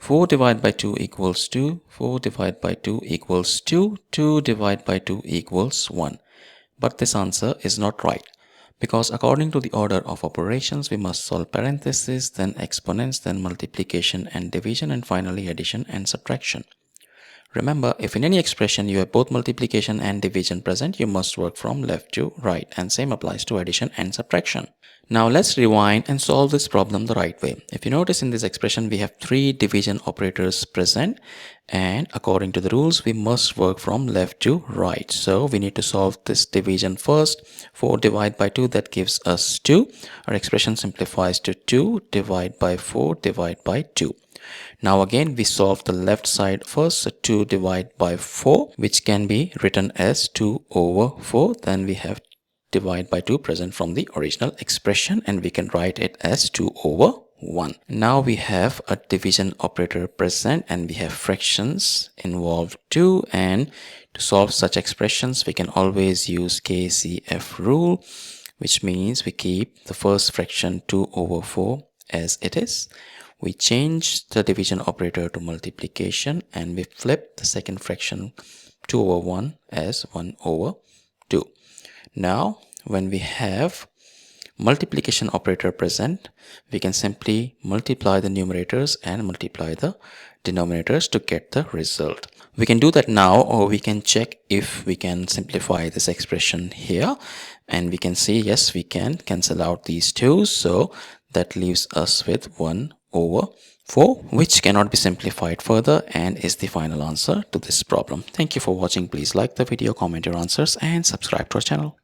4 divided by 2 equals 2, 4 divided by 2 equals 2, 2 divided by 2 equals 1. But this answer is not right, because according to the order of operations, we must solve parentheses, then exponents, then multiplication and division, and finally addition and subtraction. Remember, if in any expression you have both multiplication and division present, you must work from left to right, and same applies to addition and subtraction. Now let's rewind and solve this problem the right way. If you notice, in this expression we have 3 division operators present, and according to the rules we must work from left to right. So we need to solve this division first. 4 divided by 2, that gives us 2. Our expression simplifies to 2 divided by 4 divided by 2. Now again we solve the left side first, so 2 divided by 4, which can be written as 2 over 4. Then we have divide by 2 present from the original expression, and we can write it as 2 over 1. Now we have a division operator present, and we have fractions involved too, and to solve such expressions we can always use KCF rule, which means we keep the first fraction 2 over 4 as it is. We change the division operator to multiplication, and we flip the second fraction 2 over 1 as 1 over 2. Now when we have multiplication operator present, we can simply multiply the numerators and multiply the denominators to get the result. We can do that now, or we can check if we can simplify this expression here, and we can see yes, we can cancel out these two, so that leaves us with 1 over 4, which cannot be simplified further and is the final answer to this problem. Thank you for watching. Please like the video, comment your answers, and subscribe to our channel.